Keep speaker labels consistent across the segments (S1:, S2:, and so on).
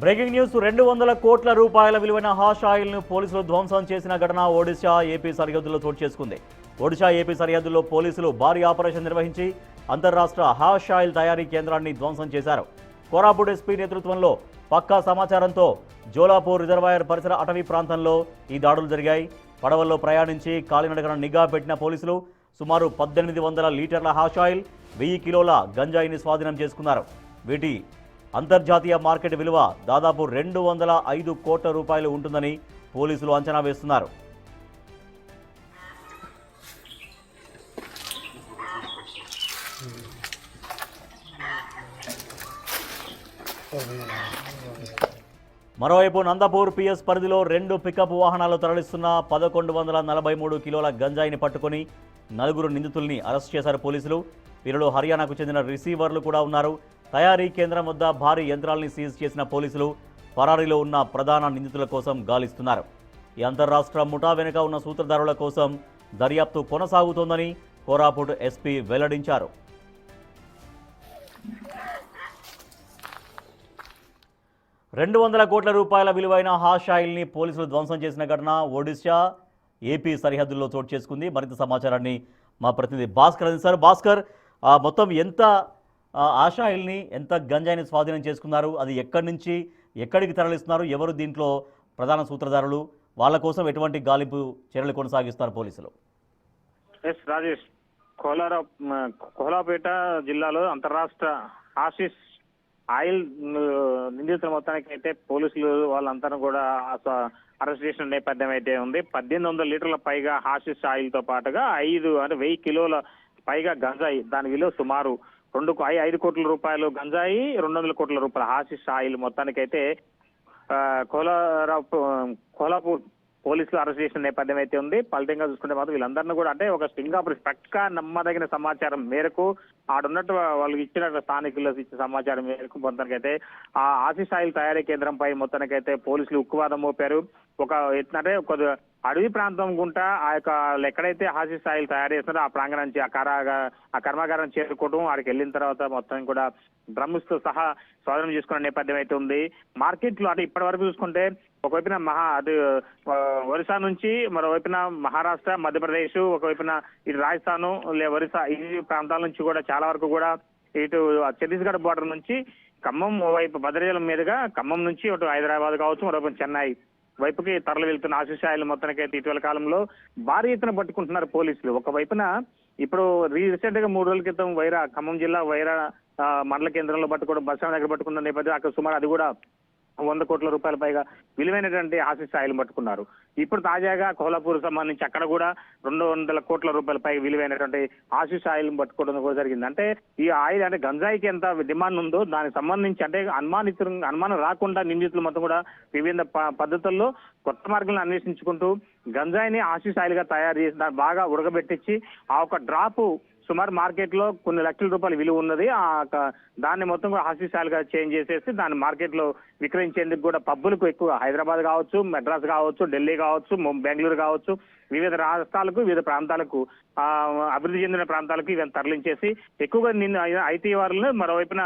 S1: Breaking news 200 కోట్ల రూపాయల విలువైన హాష్ ఆయిల్ను పోలీసులు ధ్వంసం చేసిన ఘటన ఒడిశా ఏపీ సరిహద్దుల్లో చోటు చేసుకుంది. ఒడిశా ఏపీ సరిహద్దుల్లో పోలీసులు భారీ ఆపరేషన్ నిర్వహించి అంతర్రాష్ట్ర హాష్ ఆయిల్ తయారీ కేంద్రాన్ని ధ్వంసం చేశారు. కోరాపుట్ ఎస్పీ నేతృత్వంలో పక్కా సమాచారంతో జోలాపూర్ రిజర్వాయర్ పరిసర అటవీ ప్రాంతంలో ఈ దాడులు జరిగాయి. పడవల్లో ప్రయాణించి కాలినడకన నిఘా పెట్టిన పోలీసులు సుమారు 1800 లీటర్ల హాష్ ఆయిల్, 1000 కిలోల గంజాయిని స్వాధీనం చేసుకున్నారు. వీటి అంతర్జాతీయ మార్కెట్ విలువ దాదాపు 205 కోట్ల రూపాయలు ఉంటుందని పోలీసులు అంచనా వేస్తున్నారు. మరోవైపు నందపూర్ పిఎస్ పరిధిలో 2 పికప్ వాహనాలు తరలిస్తున్న 1143 కిలోల గంజాయిని పట్టుకొని 4 నిందితుల్ని అరెస్ట్ చేశారు పోలీసులు. వీరిలో హర్యానాకు చెందిన రిసీవర్లు కూడా ఉన్నారు. తయారీ కేంద్రం వద్ద భారీ యంత్రాల్ని సీజ్ చేసిన పోలీసులు పరారీలో ఉన్న ప్రధాన నిందితుల కోసం గాలిస్తున్నారు. ఈ అంతర్రాష్ట్ర ముఠా వెనుక ఉన్న సూత్రధారుల కోసం దర్యాప్తు కొనసాగుతోందని కోరాపుట్ ఎస్పీ వెల్లడించారు. $200 కోట్ల రూపాయల విలువైన హాష్ ఆయిల్ని పోలీసులు ధ్వంసం చేసిన ఘటన ఒడిశా ఏపీ సరిహద్దుల్లో చోటు చేసుకుంది. మరింత సమాచారాన్ని మా ప్రతినిధి భాస్కర్ అందిస్తారు. భాస్కర్, మొత్తం ఎంత హాష్ ఆయిల్ని, ఎంత గంజాయిని స్వాధీనం చేసుకున్నారు? అది ఎక్కడి నుంచి ఎక్కడికి తరలిస్తున్నారు? ఎవరు దీంట్లో ప్రధాన సూత్రధారులు? వాళ్ళ కోసం ఎటువంటి గాలింపు చర్యలు కొనసాగిస్తారు పోలీసులు?
S2: ఎస్ రాజేష్, కోలాపేట జిల్లాలో అంతర్రాష్ట్ర ఆశిష్ ఆయిల్ నిందితుల మొత్తానికి అయితే పోలీసులు వాళ్ళంతా కూడా అరెస్ట్ చేసిన నేపథ్యం అయితే ఉంది. 1800 లీటర్ల పైగా హాషిష్ ఆయిల్ తో పాటుగా 1000 కిలోల పైగా గంజాయి, దాని విలువ సుమారు 5 కోట్ల రూపాయలు గంజాయి, 200 కోట్ల రూపాయల హాషిష్ ఆయిల్ మొత్తానికైతే కోలాపూర్ పోలీసులు అరెస్ట్ చేసిన నేపథ్యం అయితే ఉంది. ఫలితంగా చూసుకుంటే మాత్రం వీళ్ళందరినీ కూడా అంటే ఒక స్టింగ్ ఆపరేషన్ పక్కా నమ్మదగిన సమాచారం మేరకు ఆడున్నట్టు వాళ్ళకి ఇచ్చిన స్థానికులకు ఇచ్చిన సమాచారం మేరకు మొత్తానికైతే ఆ ఆశిష్ ఆయిల్ తయారీ కేంద్రంపై మొత్తానికైతే పోలీసులు ఉక్కువాదం మోపారు. అంటే అడవి ప్రాంతం గుంటా ఆ యొక్క ఎక్కడైతే హాషిష్ ఆయిల్ తయారు చేస్తున్నారో ఆ ప్రాంగణం నుంచి ఆ కర్మాగారం చేరుకోవడం, ఆడికి వెళ్ళిన తర్వాత మొత్తం కూడా డ్రమ్స్ తో సహా స్వాధీనం చేసుకునే నేపథ్యం అయితే ఉంది. మార్కెట్ లో అంటే ఇప్పటి వరకు చూసుకుంటే ఒకవైపున ఒరిస్సా నుంచి, మరోవైపున మహారాష్ట్ర, మధ్యప్రదేశ్, ఒకవైపున ఇటు రాజస్థాన్, ఒరిస్సా ఈ ప్రాంతాల నుంచి కూడా చాలా వరకు కూడా ఇటు ఛత్తీస్గఢ్ బోర్డర్ నుంచి ఖమ్మం వైపు భద్రాచలం మీదుగా ఖమ్మం నుంచి ఇటు హైదరాబాద్ కావచ్చు, మరోవైపు చెన్నై వైపుకి తరలి వెళ్తున్న ఆశిష్ ఆయిల్ మొత్తానికైతే ఇటీవల కాలంలో భారీ ఎత్తున పట్టుకుంటున్నారు పోలీసులు. ఒకవైపున ఇప్పుడు రీసెంట్ గా 3 రోజుల క్రితం ఖమ్మం జిల్లా వైరా మండల కేంద్రంలో పట్టుకోవడం, బస్ స్టాండ్ దగ్గర పట్టుకున్న నేపథ్యం అక్కడ సుమారు అది కూడా 100 కోట్ల రూపాయల పైగా విలువైనటువంటి హాషిష్ ఆయిల్ పట్టుకున్నారు. ఇప్పుడు తాజాగా కోలాపూర్ సంబంధించి అక్కడ కూడా 200 కోట్ల రూపాయల పై విలువైనటువంటి హాషిష్ ఆయిల్ పట్టుకోవడం కూడా జరిగింది. అంటే ఈ ఆయిల్ అంటే గంజాయికి ఎంత డిమాండ్ ఉందో దానికి సంబంధించి అంటే అనుమానం రాకుండా నిందితులు మొత్తం కూడా వివిధ పద్ధతుల్లో కొత్త మార్గాలను అన్వేషించుకుంటూ గంజాయిని హాషిష్ ఆయిల్ గా తయారు చేసి దాన్ని బాగా ఉడకబెట్టించి ఆ ఒక డ్రాపు సుమారు మార్కెట్ లో కొన్ని లక్షల రూపాయల విలువ ఉన్నది. దాన్ని మొత్తం కూడా హాషిష్ ఆయిల్ గా చేంజ్ చేసేసి దాన్ని మార్కెట్ లో విక్రయించేందుకు కూడా పబ్బులకు ఎక్కువ హైదరాబాద్ కావచ్చు, మెడ్రాస్ కావచ్చు, ఢిల్లీ కావచ్చు, బెంగళూరు కావచ్చు, వివిధ రాష్ట్రాలకు, వివిధ ప్రాంతాలకు అభివృద్ధి చెందిన ప్రాంతాలకు ఇవన్నీ తరలించేసి ఎక్కువగా ఐటీ వారులను మరోవైపున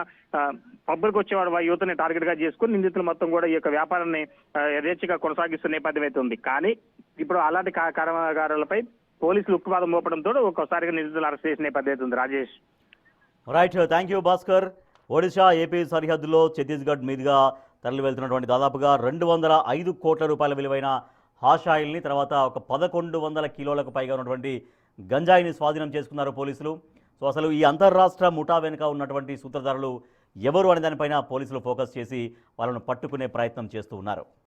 S2: పబ్బులకు వచ్చేవాడు యువతని టార్గెట్ గా చేసుకుని నిందితులు మొత్తం కూడా ఈ యొక్క వ్యాపారాన్ని యథేచ్ఛగా కొనసాగిస్తున్న నేపథ్యం అయితే ఉంది. కానీ ఇప్పుడు అలాంటి కర్మాగారాలపై పోలీసులు ఉక్కుపాదం మోపడంతో ఒక్కసారిగా నిందితులు అరెస్ట్ చేసిన నేపథ్యం ఉంది. Rajesh,
S1: right, thank you Bhaskar. Odisha AP సరిహద్దులో ఛత్తీస్గఢ్ మీదుగా తరలి వెళ్తున్నటువంటి దాదాపుగా 205 కోట్ల రూపాయల విలువైన హాష్ ఆయిల్ని, తర్వాత ఒక 1100 కిలోలకు పైగా ఉన్నటువంటి గంజాయిని స్వాధీనం చేసుకున్నారు పోలీసులు. సో అసలు ఈ అంతర్రాష్ట్ర ముఠా వెనుక ఉన్నటువంటి సూత్రధారులు ఎవరు అనే దానిపైన పోలీసులు ఫోకస్ చేసి వాళ్ళను పట్టుకునే ప్రయత్నం చేస్తూ ఉన్నారు.